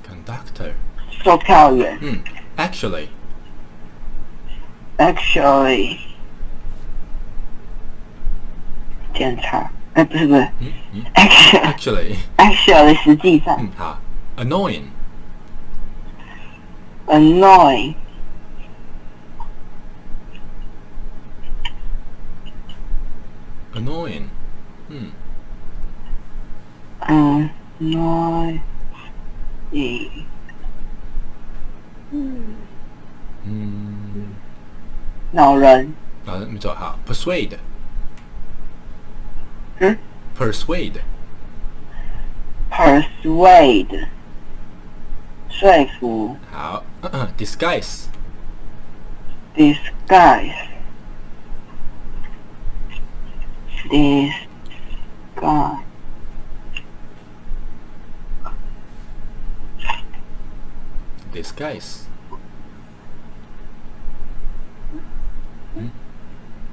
conductor 售票员。actually 检查。不是actually 实际上。好 annoying annoying annoying annoying 恼人。没错，好 persuade persuade 说服。好disguise disguise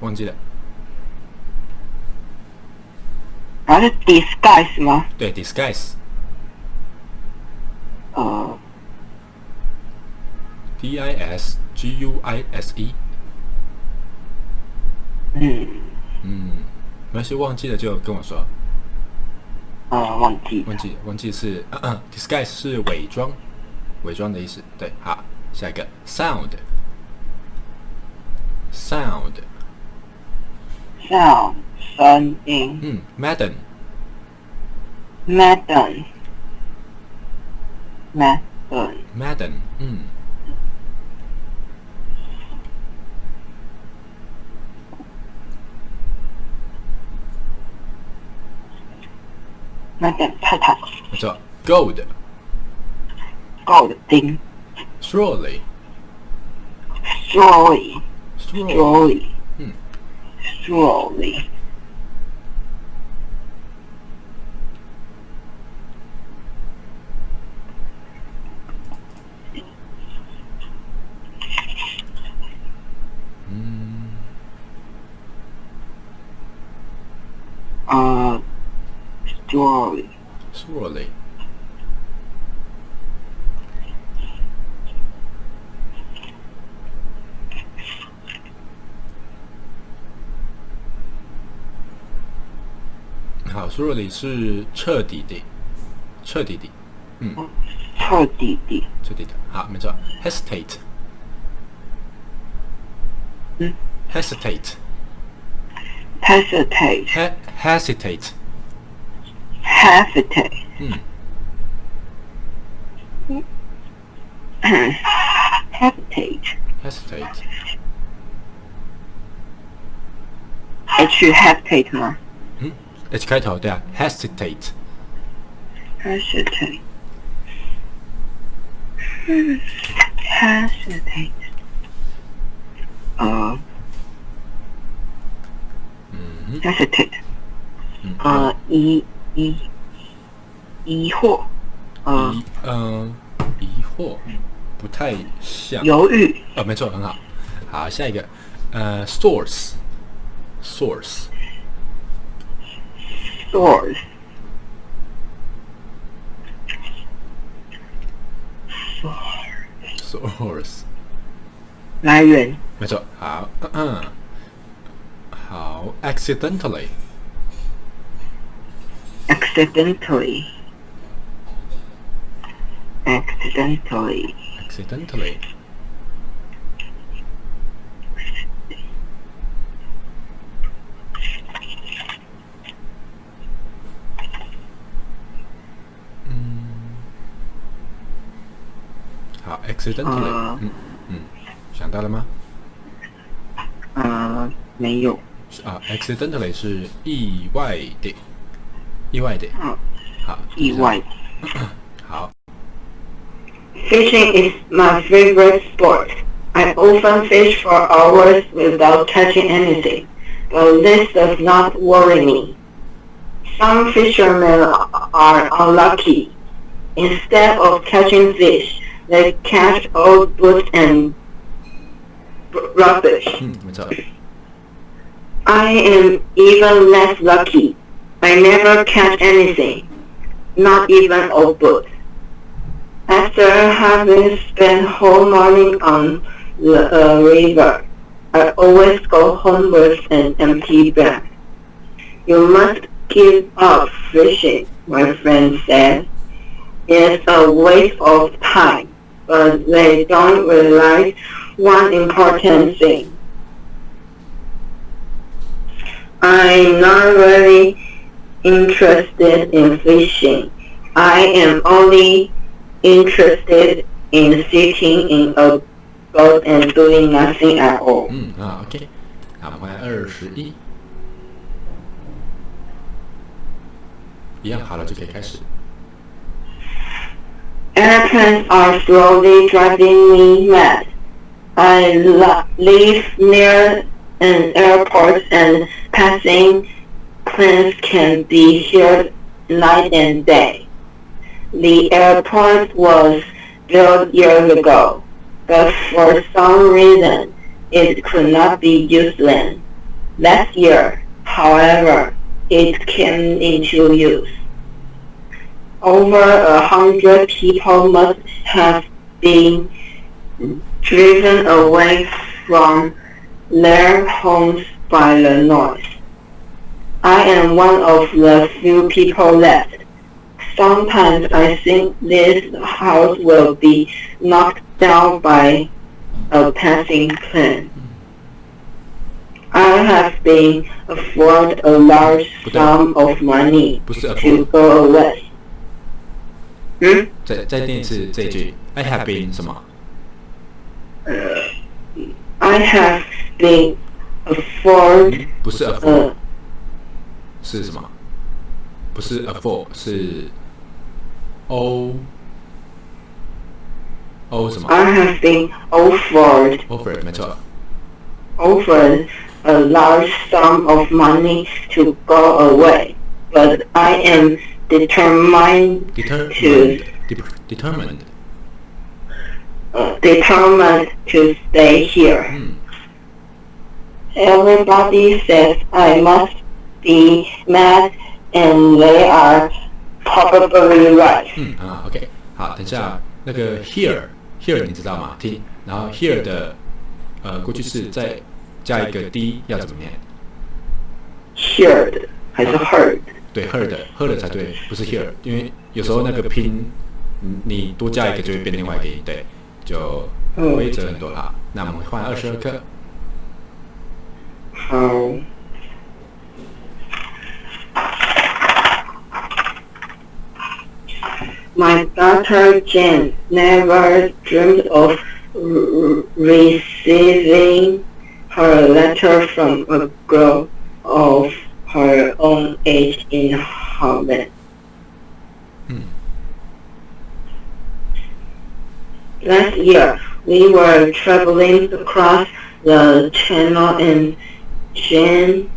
忘记了是 disguise 吗？对 disguise disguise 没关系，忘记了就跟我说。忘记是disguise 是伪装的意思。对，好，下一个 sound 声音。madden 太太。没错 gold 钉。slowly slowly 好 slowly 是彻底的彻底的好，没错 hesitate hesitate hesitate 吗？H 开头对啊 hesitate 疑惑不太像犹豫没错，很好。好，下一个source 来源没错。好好 accidentally 好 accidentally 想到了吗？没有。accidentally 是意外的。好，意外。好。Fishing is my favorite sport. I often fish for hours without catching anything, but this does not worry me. Some fishermen are unlucky. Instead of catching fish, they catch old boots and rubbish. 没错。I am even less lucky. I never catch anything, not even old boots. After having spent whole morning on the river, I always go home with an empty bag. You must give up fishing, my friend said. It's a waste of time, but they don't realize one important thing. I'm not really interested in fishing. I am only interested in sitting in a boat and doing nothing at all. OK， 好，我们看21，一样好了就可以开始。Airplanes are slowly driving me mad. I live near an airport and passing planes can be heard night and day. The airport was built years ago, but for some reason it could not be used then. Last year, however, it came into use. Over 100 people must have been driven away from their homes by the noise. I am one of the few people left. Sometimes I think this house will be knocked down by a passing plane. I have been afforded a large sum of money to go away. 再念一次这一句 I have been 什么I have been afforded 不是 afford 是什么不是 afford 是 O 什么 I have been offered 没错 offered a large sum of money to go away, but I am determined to stay here. Everybody says I must be mad, and they are probably right. OK 好等一下那个 here 你知道吗听然后 here 的过去式再加一个 d 要怎么念 Heard 还是 heard 对 heard 才对不是 here 因为有时候那个拼你多加一个就会变另外一个音对就规则很多好那我们换22课好My daughter Jane never dreamed of receiving her letter from a girl of her own age in Holland. Last year, we were traveling across the channel and Jane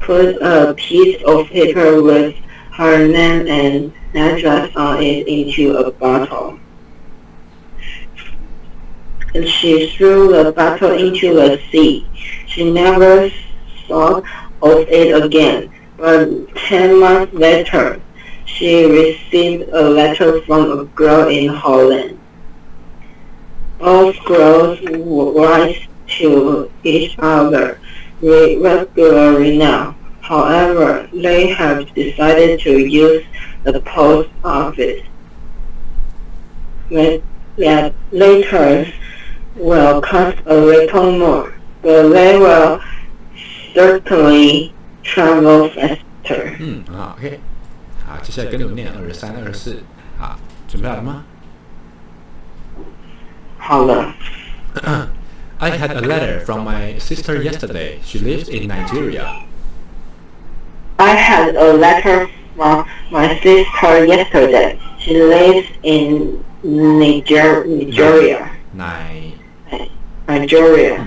put a piece of paper with her name and address on it into a bottle. And she threw the bottle into the sea. She never thought of it again. But 10 months later, she received a letter from a girl in Holland. Both girls write to each other regularly now. However, they have decided to use the post office. That letters will cost a little more, but they will certainly travel faster. OK 好接下来跟着我念23、24好准备好了吗好了 I had a letter from my sister yesterday. She lives in Nigeria. I had a letter from my sister yesterday. She lives in Nigeria. Nigeria.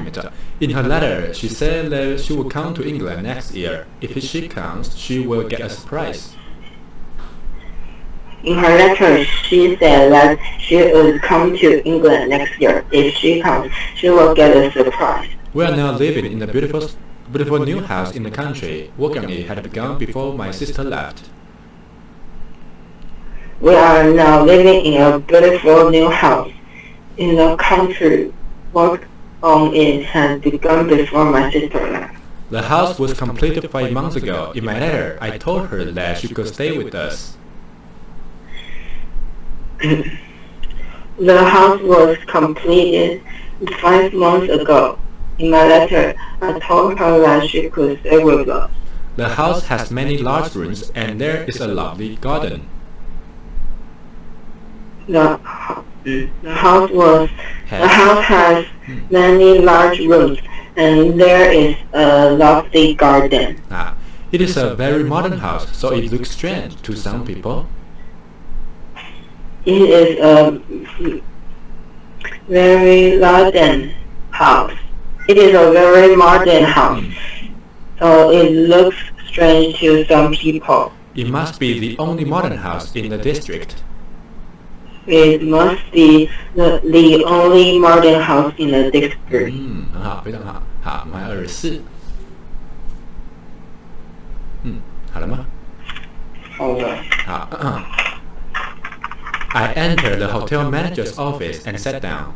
In her letter, she said that she will come to England next year. If she comes, she will get a surprise. In her letter, she said that she would come to England next year. If she comes, she will get a surprise. We are now living in a beautiful new house in the country. Work on it had begun before my sister left. We are now living in a beautiful new house in the country. Work on it has begun before my sister left. The house was completed 5 months ago. In my letter, I told her that she could stay with us. The house was completed 5 months ago. In my letter, I told her that she could stay with us. The house has many large rooms and there is a lovely garden. The house has many large rooms and there is a lovely garden. It is a very modern house, so it looks strange to some people. It is a very modern house. It is a very modern house, so it looks strange to some people. It must be the only modern house in the district. It must be the only modern house in the district. 很好，非常好。好，我们24。好了吗？好了。好。I entered the hotel manager's office and sat down.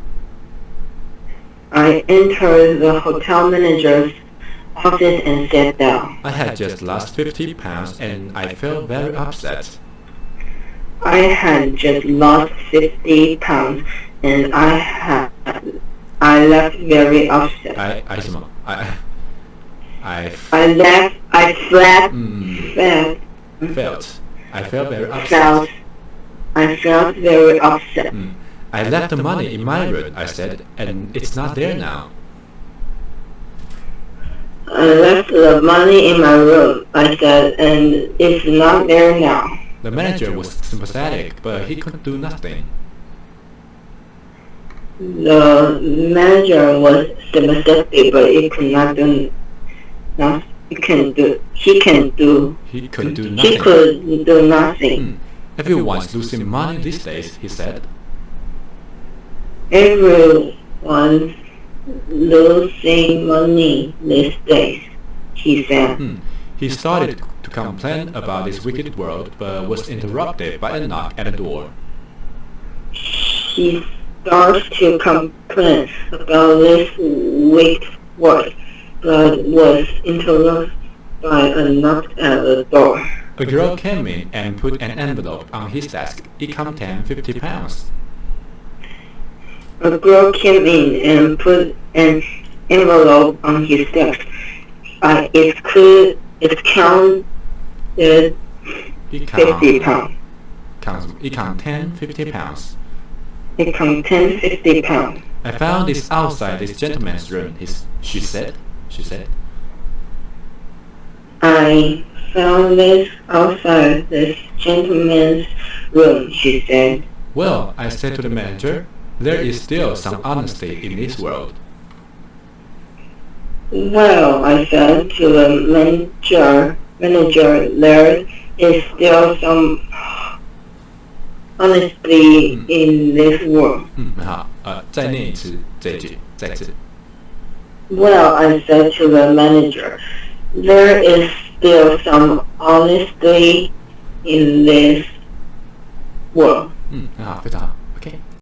I entered the hotel manager's office and sat down. I had just lost 50 pounds and I felt very upset. I had just lost 50 pounds and I left very upset. I felt very upset. I felt very upset. I left the money in my room, I said, and it's not there now. I left the money in my room, I said, and it's not there now. The manager was sympathetic, but he could do nothing. The manager was sympathetic, but he could not do nothing. He could do nothing. Everyone's losing money these days, he said. Everyone's losing money these days, he said. He started to complain about this wicked world, but was interrupted by a knock at the door. He started to complain about this wicked world, but was interrupted by a knock at the door. A girl came in and put an envelope on his desk. It contained 50 pounds. A girl came in and put an envelope on his desk. It counted 50 pounds. It contained 50 pounds. It contained 50 pounds. I found this outside this gentleman's room, she said. I found this outside this gentleman's room, she said. Well, I said to the manager, there is still some honesty in this world. Well, I said to the manager, there is still some honesty in this world. 好，再念一次这一句，再次。Well, I said to the manager, there is still some honesty in this world. 很好，非常好。